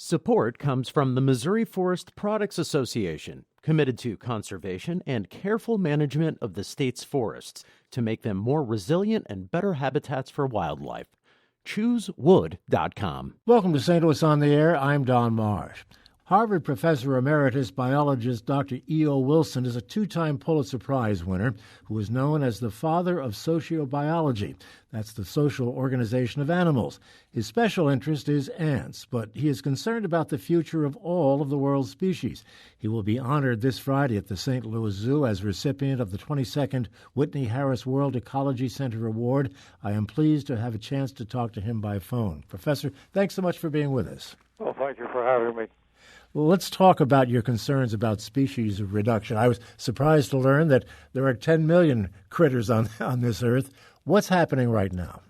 Support comes from the Missouri Forest Products Association, committed to conservation and careful management of the state's forests to make them more resilient and better habitats for wildlife. ChooseWood.com. Welcome to St. Louis on the Air. I'm Don Marsh. Harvard Professor Emeritus Biologist Dr. E.O. Wilson is a two-time Pulitzer Prize winner who is known as the father of sociobiology. That's the social organization of animals. His special interest is ants, but he is concerned about the future of all of the world's species. He will be honored this Friday at the St. Louis Zoo as recipient of the 22nd Whitney Harris World Ecology Center Award. I am pleased to have a chance to talk to him by phone. Professor, thanks so much for being with us. Well, thank you for having me. Well, let's talk about your concerns about species reduction. I was surprised to learn that there are 10 million critters on this earth. What's happening right now?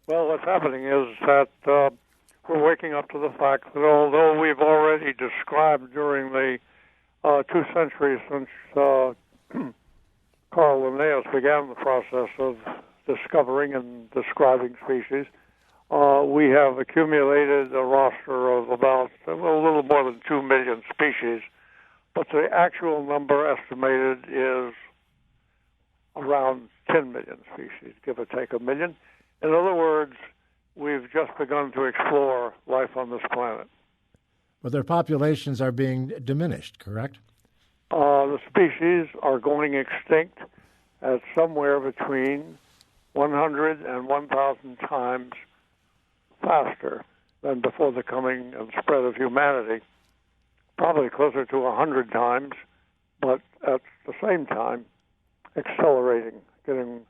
Well, what's happening is that we're waking up to the fact that although we've already described during the 2 centuries since Carl Linnaeus began the process of discovering and describing species, we have accumulated a roster of about a little more than 2 million species, but the actual number estimated is around 10 million species, give or take a million. In other words, we've just begun to explore life on this planet. But their populations are being diminished, correct? The species are going extinct at somewhere between 100 and 1,000 times faster than before the coming and spread of humanity, probably closer to 100 times, but at the same time accelerating, getting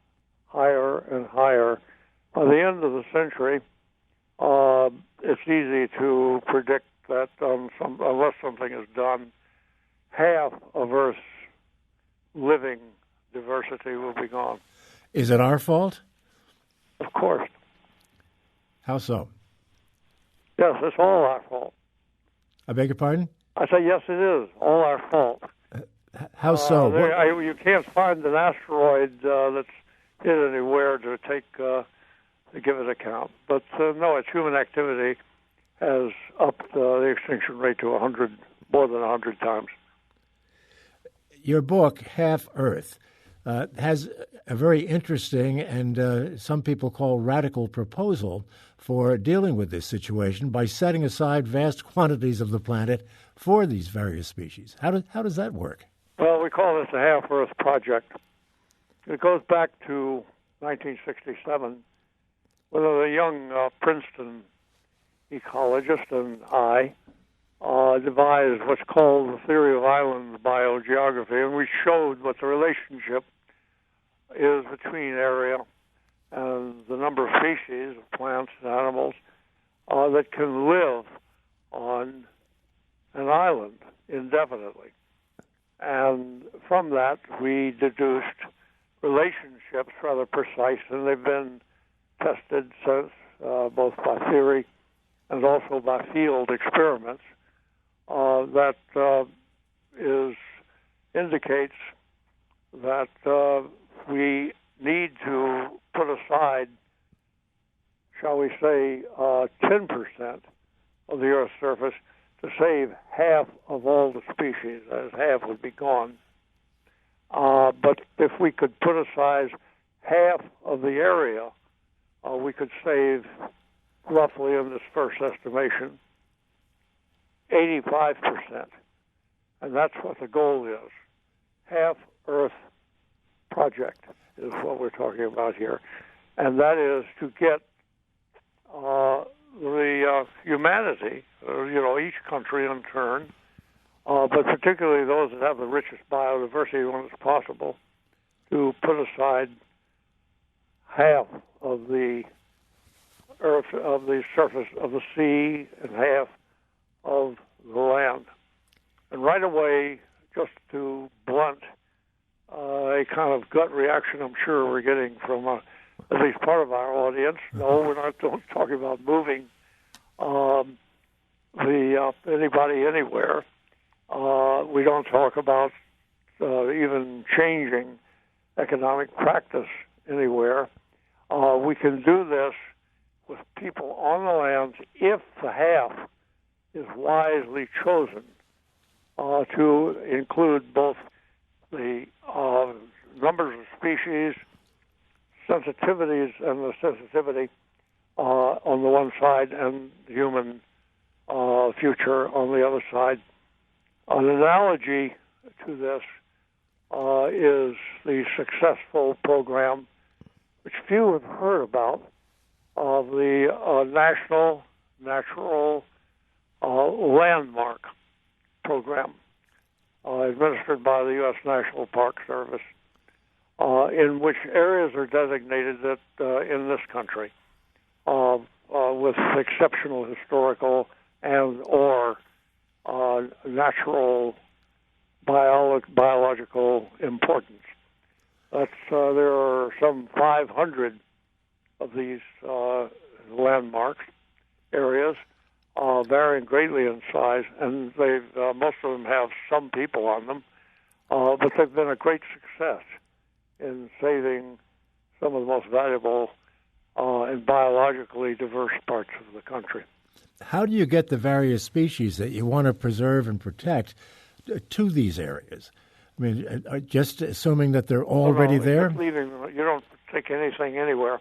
higher and higher. By the end of the century, it's easy to predict that unless something is done, half of Earth's living diversity will be gone. Is it our fault? Of course. How so? Yes, it's all our fault. I beg your pardon? I say, yes, it is all our fault. How so? You can't find an asteroid that's hit anywhere to give it account. But no, it's human activity has upped the extinction rate to more than 100 times. Your book, Half Earth, has a very interesting and some people call radical proposal for dealing with this situation by setting aside vast quantities of the planet for these various species. How does that work? Well, we call this the Half Earth Project. It goes back to 1967 when a young Princeton ecologist and I devised what's called the theory of island biogeography, and we showed what the relationship is between area and the number of species of plants and animals that can live on an island indefinitely. And from that, we deduced relationships rather precise, and they've been tested since, both by theory and also by field experiments, that indicates that we need to put aside, shall we say, 10% of the Earth's surface to save half of all the species, as half would be gone. But if we could put aside half of the area, we could save, roughly in this first estimation, 85%. And that's what the goal is. Half Earth Project is what we're talking about here. And that is to get the humanity, each country in turn, but particularly those that have the richest biodiversity when it's possible, to put aside half of the Earth, of the surface of the sea, and half of the land. And right away, just to blunt a kind of gut reaction I'm sure we're getting from at least part of our audience, no, we're not talking about moving anybody anywhere. We don't talk about even changing economic practice anywhere. We can do this with people on the lands if the half is wisely chosen to include both the numbers of species, sensitivities, and the sensitivity on the one side, and human future on the other side. An analogy to this is the successful program, which few have heard about, of the National Natural Landmark Program, administered by the U.S. National Park Service, in which areas are designated that in this country with exceptional historical and or natural biological importance. There are some 500 of these landmarks areas, varying greatly in size, and most of them have some people on them, but they've been a great success in saving some of the most valuable and biologically diverse parts of the country. How do you get the various species that you want to preserve and protect to these areas? I mean, just assuming that they're already there? You don't take anything anywhere.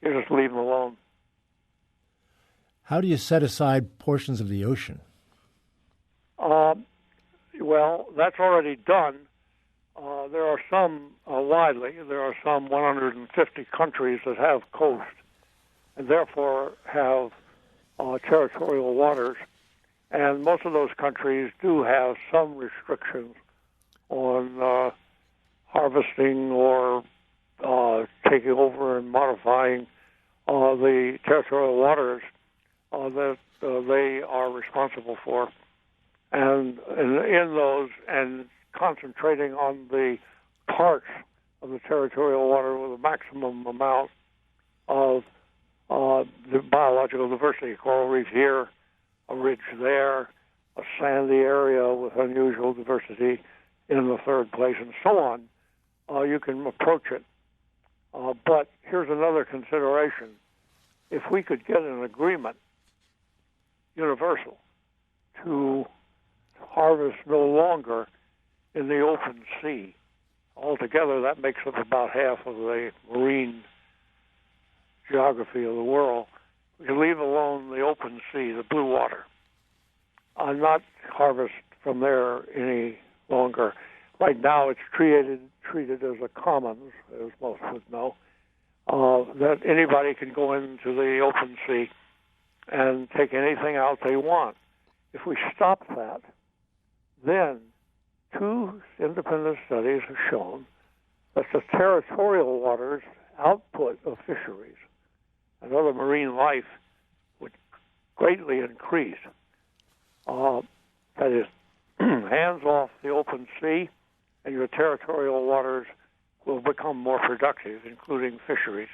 You just leave them alone. How do you set aside portions of the ocean? Well, that's already done. There are some widely. There are some 150 countries that have coast and therefore have territorial waters. And most of those countries do have some restrictions on harvesting or taking over and modifying the territorial waters that they are responsible for. And in those, and concentrating on the parts of the territorial water with a maximum amount of the biological diversity. Coral reef here, a ridge there, a sandy area with unusual diversity in the third place, and so on. You can approach it. But here's another consideration. If we could get an agreement, universal, to harvest no longer in the open sea, altogether that makes up about half of the marine geography of the world. We can leave alone the open sea, the blue water, not harvest from there any longer. Right now it's treated as a commons, as most would know, that anybody can go into the open sea and take anything out they want. If we stop that, then 2 independent studies have shown that the territorial waters output of fisheries and other marine life would greatly increase. That is, hands off the open sea, and your territorial waters will become more productive, including fisheries.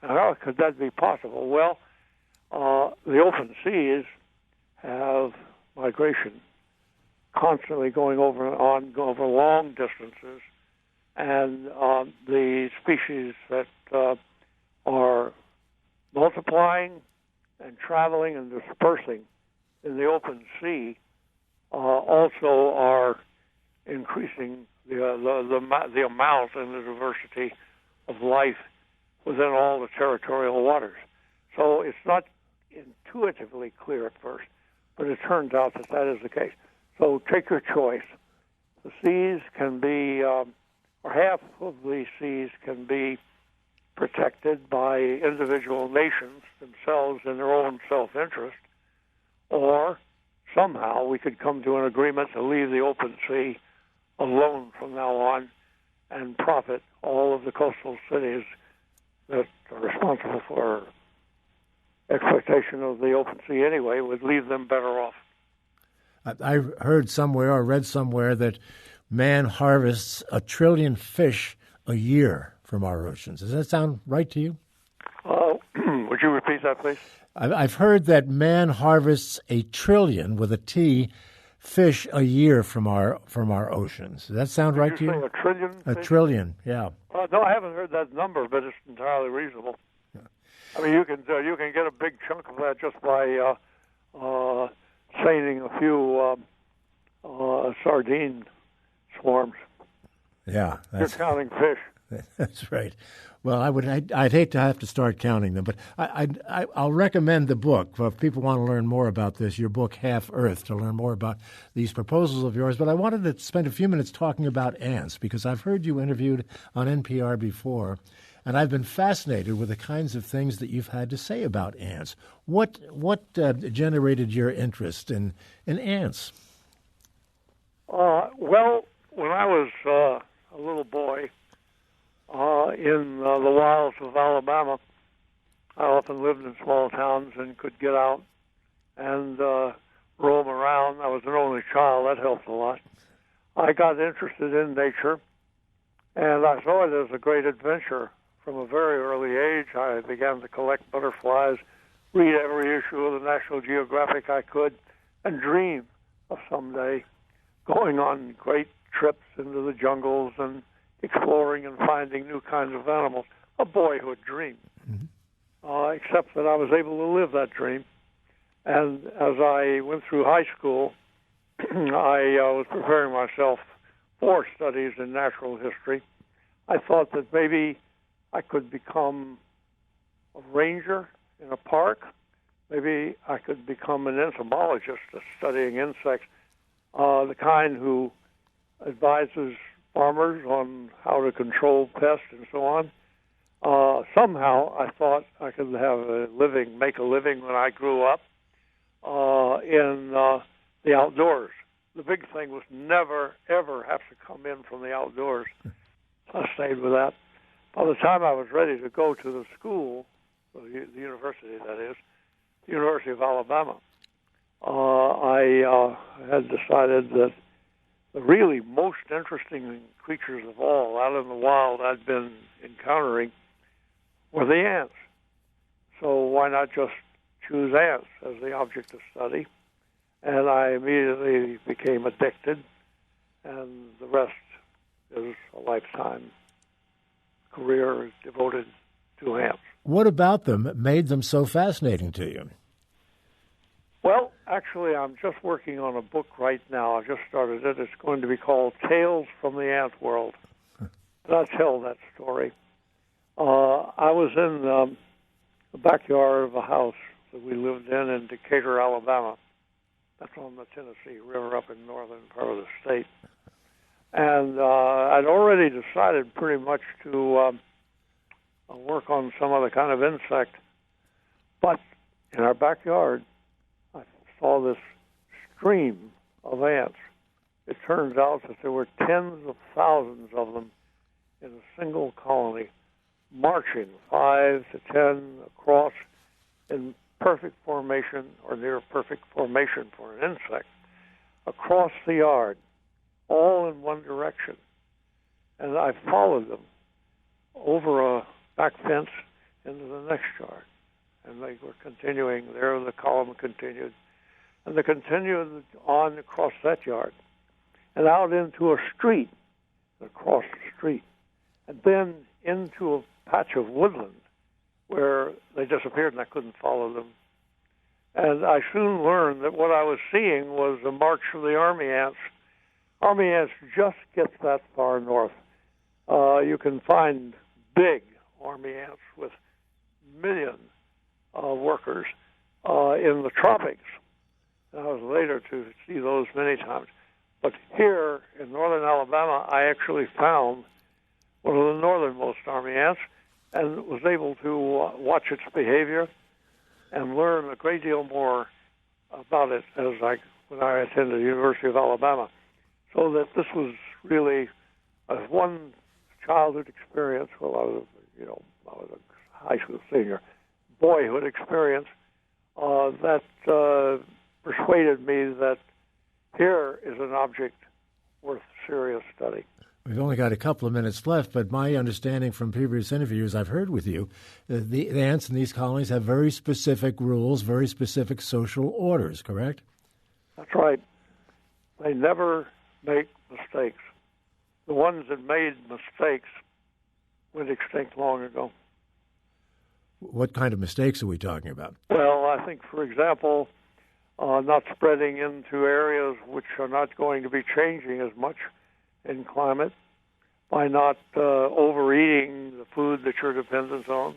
And how could that be possible? Well, the open seas have migration constantly going over long distances, and the species that are multiplying and traveling and dispersing in the open sea also are increasing the amount and the diversity of life within all the territorial waters. So it's not intuitively clear at first, but it turns out that is the case. So take your choice. The seas can be, or half of the seas can be protected by individual nations themselves in their own self-interest, or somehow we could come to an agreement to leave the open sea alone from now on and profit all of the coastal cities that are responsible for exploitation of the open sea anyway, would leave them better off. I heard somewhere or read somewhere that man harvests 1 trillion fish a year from our oceans. Does that sound right to you? Would you repeat that, please? I've heard that man harvests 1 trillion, with a T, fish a year from our oceans. Does that sound right to you? Did you say 1 trillion? 1 trillion, yeah. No, I haven't heard that number, but it's entirely reasonable. Yeah. I mean, you can get a big chunk of that just by seining a few sardine swarms. Yeah, You're counting fish. That's right. Well, I'd hate to have to start counting them, but I'll recommend the book if people want to learn more about this. Your book, Half Earth, to learn more about these proposals of yours. But I wanted to spend a few minutes talking about ants because I've heard you interviewed on NPR before, and I've been fascinated with the kinds of things that you've had to say about ants. What generated your interest in ants? Well, when I was a little boy in the wilds of Alabama, I often lived in small towns and could get out and roam around. I was an only child. That helped a lot. I got interested in nature, and I saw it as a great adventure. From a very early age, I began to collect butterflies, read every issue of the National Geographic I could, and dream of someday going on great trips into the jungles and exploring and finding new kinds of animals. A boyhood dream. Mm-hmm. Except that I was able to live that dream. And as I went through high school, I was preparing myself for studies in natural history. I thought that maybe I could become a ranger in a park. Maybe I could become an entomologist studying insects, the kind who advises farmers on how to control pests and so on. Somehow I thought I could make a living when I grew up in the outdoors. The big thing was never, ever have to come in from the outdoors. I stayed with that. By the time I was ready to go to the school, the university that is, the University of Alabama, I had decided that the really most interesting creatures of all out in the wild I'd been encountering were the ants. So why not just choose ants as the object of study? And I immediately became addicted, and the rest is a lifetime career devoted to ants. What about them made them so fascinating to you? Well, actually, I'm just working on a book right now. I just started it. It's going to be called Tales from the Ant World. And I'll tell that story. I was in the backyard of a house that we lived in Decatur, Alabama. That's on the Tennessee River up in northern part of the state. And I'd already decided pretty much to work on some other kind of insect. But in our backyard, I saw this stream of ants. It turns out that there were tens of thousands of them in a single colony, marching 5 to 10 across in perfect formation or near perfect formation for an insect across the yard, all in one direction. And I followed them over a back fence into the next yard. And they were continuing there. The column continued. And they continued on across that yard and out into a street, across the street, and then into a patch of woodland where they disappeared and I couldn't follow them. And I soon learned that what I was seeing was the march of the army ants. Army ants just get that far north. You can find big army ants with million workers in the tropics. And I was later to see those many times. But here in northern Alabama, I actually found one of the northernmost army ants and was able to watch its behavior and learn a great deal more about it when I attended the University of Alabama. So that this was really one childhood experience. Well, I was a high school senior, boyhood experience that persuaded me that here is an object worth serious study. We've only got a couple of minutes left, but my understanding from previous interviews I've heard with you, the ants in these colonies have very specific rules, very specific social orders, correct? That's right. They never make mistakes. The ones that made mistakes went extinct long ago. What kind of mistakes are we talking about? Well, I think, for example, not spreading into areas which are not going to be changing as much in climate, by not overeating the food that you're dependent on.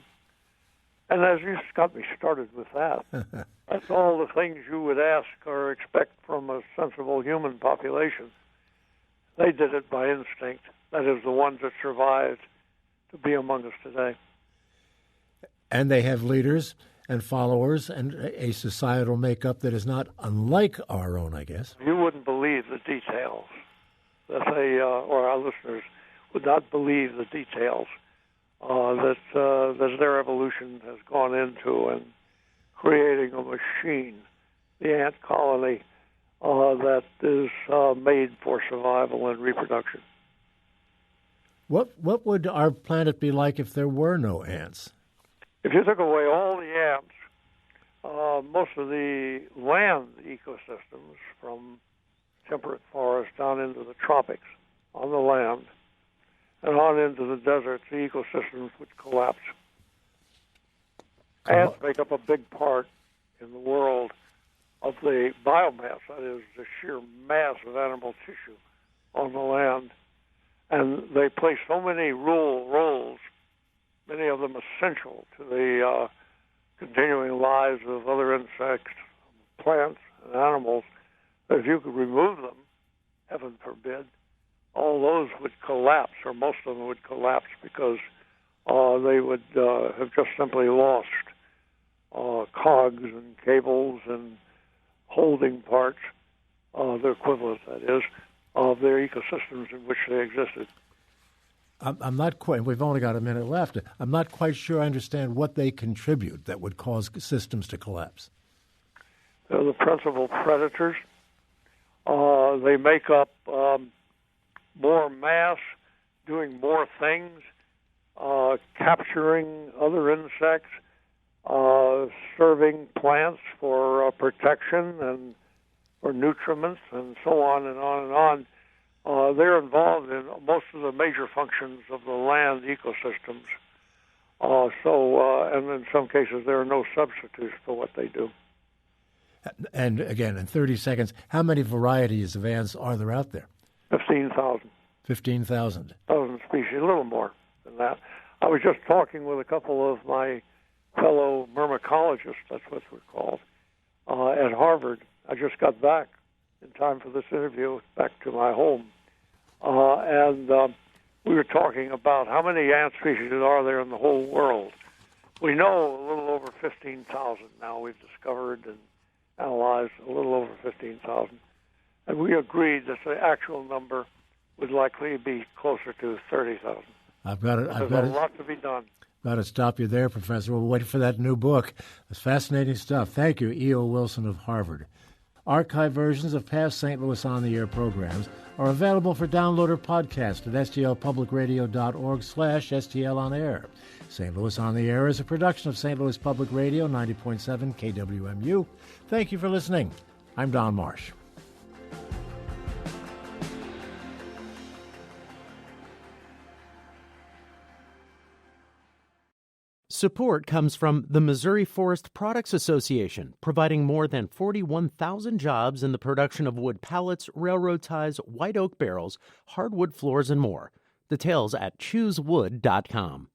And as you just got me started with that, that's all the things you would ask or expect from a sensible human population. They did it by instinct. That is, the ones that survived to be among us today. And they have leaders and followers and a societal makeup that is not unlike our own, I guess. You wouldn't believe the details. That they, or our listeners would not believe the details that their evolution has gone into in creating a machine, the ant colony, that is made for survival and reproduction. What would our planet be like if there were no ants? If you took away all the ants, most of the land ecosystems, from temperate forests down into the tropics on the land and on into the deserts, the ecosystems would collapse. Ants make up a big part in the world of the biomass, that is, the sheer mass of animal tissue on the land. And they play so many roles, many of them essential to the continuing lives of other insects, plants, and animals, that if you could remove them, heaven forbid, all those would collapse, or most of them would collapse, because they would have just simply lost cogs and cables and holding parts, the equivalent, that is, of their ecosystems in which they existed. I'm not quite, we've only got a minute left. I'm not quite sure I understand what they contribute that would cause systems to collapse. They're the principal predators. They make up more mass, doing more things, capturing other insects, serving plants for protection and for nutriments, and so on and on and on. They're involved in most of the major functions of the land ecosystems. And in some cases, there are no substitutes for what they do. And again, in 30 seconds, how many varieties of ants are there out there? 15,000. 15,000. 1,000 species, a little more than that. I was just talking with a couple of my fellow myrmecologists, that's what we're called, at Harvard. I just got back in time for this interview, back to my home. And we were talking about how many ant species are there in the whole world. We know a little over 15,000 now. We've discovered and analyzed a little over 15,000. And we agreed that the actual number would likely be closer to 30,000. There's a lot to be done. Got to stop you there, Professor. We'll wait for that new book. It's fascinating stuff. Thank you, E.O. Wilson of Harvard. Archive versions of past St. Louis On the Air programs are available for download or podcast at stlpublicradio.org/STLonair. St. Louis On the Air is a production of St. Louis Public Radio, 90.7 KWMU. Thank you for listening. I'm Don Marsh. Support comes from the Missouri Forest Products Association, providing more than 41,000 jobs in the production of wood pallets, railroad ties, white oak barrels, hardwood floors, and more. Details at choosewood.com.